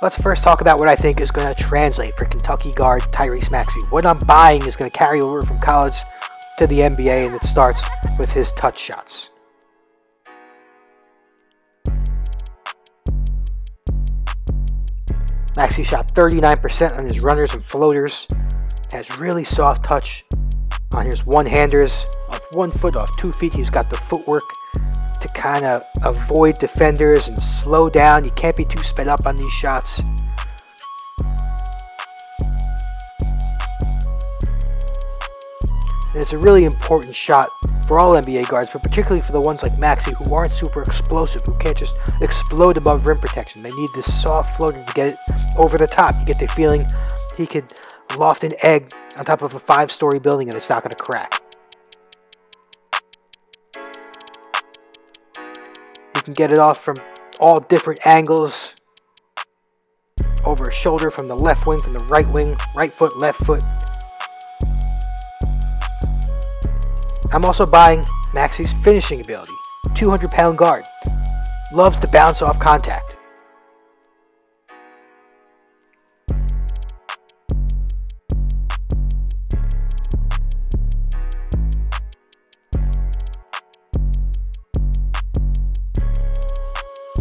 Let's first talk about what I think is going to translate for Kentucky guard Tyrese Maxey. What I'm buying is going to carry over from college to the NBA, and it starts with his touch shots. Maxey shot 39% on his runners and floaters. Has really soft touch on his one-handers. Off 1 foot, off 2 feet, he's got the footwork to kind of avoid defenders and slow down. You can't be too sped up on these shots. And it's a really important shot for all NBA guards, but particularly for the ones like Maxey who aren't super explosive, who can't just explode above rim protection. They need this soft floater to get it over the top. You get the feeling he could loft an egg on top of a 5-story building and it's not going to crack. He can get it off from all different angles, over his shoulder, from the left wing, from the right wing, right foot, left foot. I'm also buying Maxey's finishing ability. 200-pound guard. Loves to bounce off contact.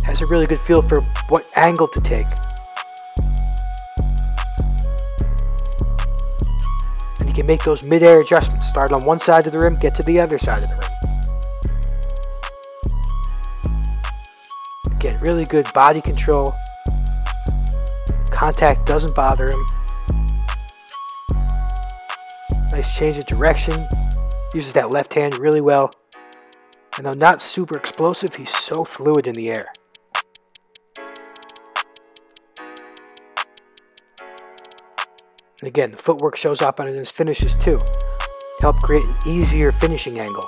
Has a really good feel for what angle to take. And he can make those mid-air adjustments. Start on one side of the rim, get to the other side of the rim. Again, really good body control. Contact doesn't bother him. Nice change of direction. Uses that left hand really well. And though not super explosive, he's so fluid in the air. And again, the footwork shows up on his finishes too. Help create an easier finishing angle.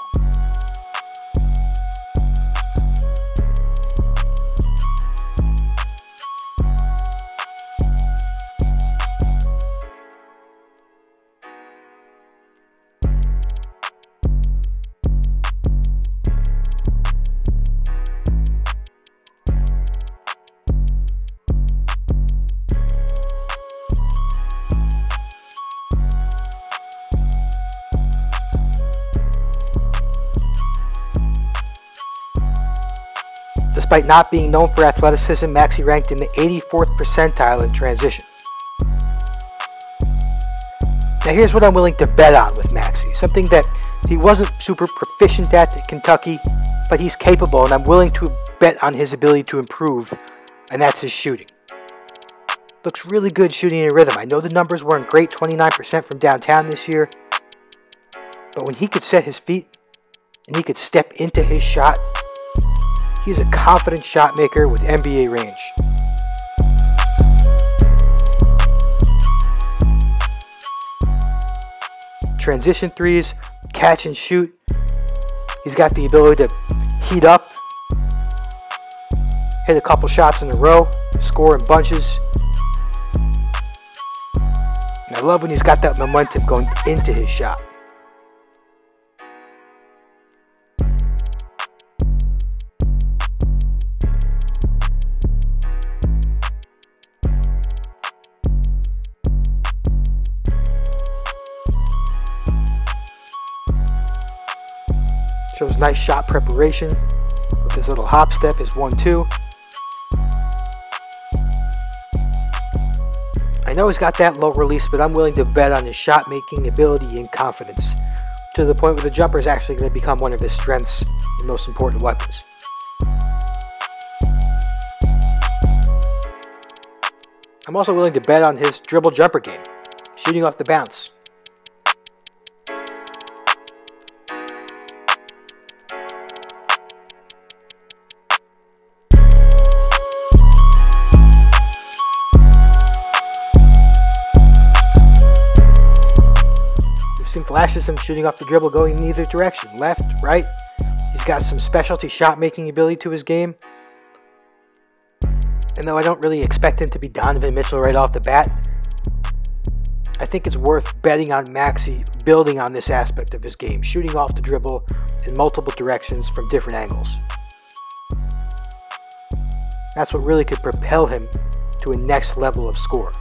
Despite not being known for athleticism, Maxey ranked in the 84th percentile in transition. Now here's what I'm willing to bet on with Maxey. Something that he wasn't super proficient at Kentucky, but he's capable, and I'm willing to bet on his ability to improve, and that's his shooting. Looks really good shooting in rhythm. I know the numbers weren't great, 29% from downtown this year, but when he could set his feet and he could step into his shot, he's a confident shot maker with NBA range. Transition threes, catch and shoot. He's got the ability to heat up, hit a couple shots in a row, score in bunches. And I love when he's got that momentum going into his shot. Shows nice shot preparation with his little hop step, his 1-2. I know he's got that low release, but I'm willing to bet on his shot making ability and confidence, to the point where the jumper is actually going to become one of his strengths and most important weapons. I'm also willing to bet on his dribble jumper game, shooting off the bounce. Flashes him shooting off the dribble going in either direction, left, right. He's got some specialty shot making ability to his game. And though I don't really expect him to be Donovan Mitchell right off the bat, I think it's worth betting on Maxey building on this aspect of his game, shooting off the dribble in multiple directions from different angles. That's what really could propel him to a next level of score.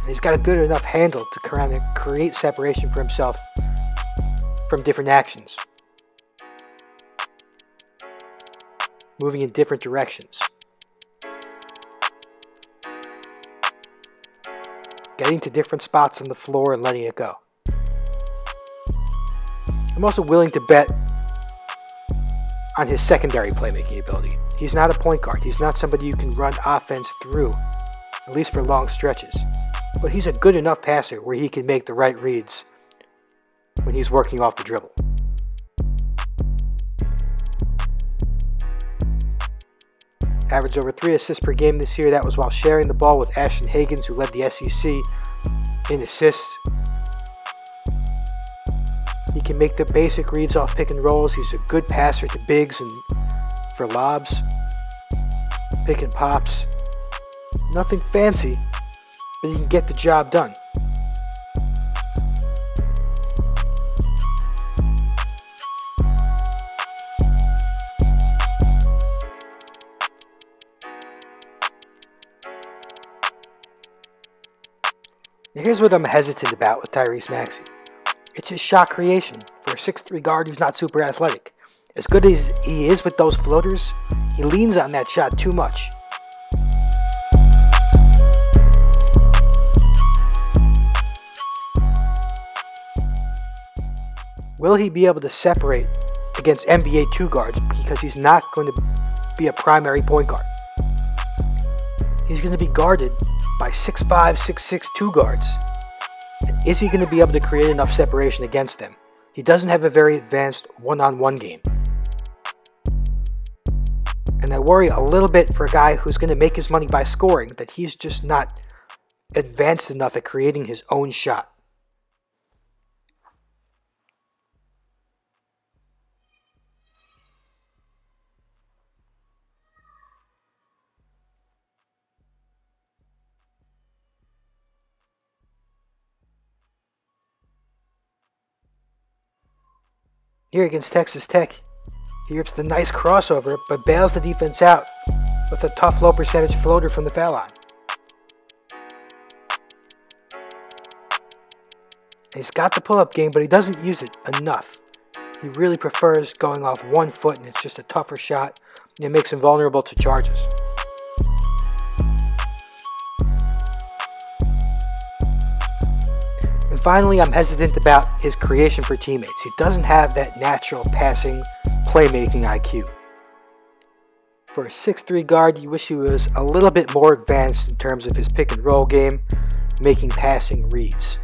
He's got a good enough handle to kind of create separation for himself from different actions, moving in different directions, getting to different spots on the floor and letting it go. I'm also willing to bet on his secondary playmaking ability. He's not a point guard. He's not somebody you can run offense through, at least for long stretches. But he's a good enough passer where he can make the right reads when he's working off the dribble. Averaged over 3 assists per game this year. That was while sharing the ball with Ashton Hagans, who led the SEC in assists. He can make the basic reads off pick and rolls. He's a good passer to bigs and for lobs, pick and pops. Nothing fancy, but he can get the job done. Now here's what I'm hesitant about with Tyrese Maxey. It's his shot creation for a 6'3" guard who's not super athletic. As good as he is with those floaters, he leans on that shot too much. Will he be able to separate against NBA 2 guards because he's not going to be a primary point guard? He's going to be guarded by 6'5", 6'6", 2 guards. And is he going to be able to create enough separation against them? He doesn't have a very advanced one-on-one game. And I worry a little bit for a guy who's going to make his money by scoring that he's just not advanced enough at creating his own shot. Here against Texas Tech, he rips the nice crossover, but bails the defense out with a tough low percentage floater from the foul line. He's got the pull-up game, but he doesn't use it enough. He really prefers going off 1 foot, and it's just a tougher shot, and it makes him vulnerable to charges. And finally, I'm hesitant about his creation for teammates. He doesn't have that natural passing, playmaking IQ. For a 6'3" guard, you wish he was a little bit more advanced in terms of his pick and roll game, making passing reads.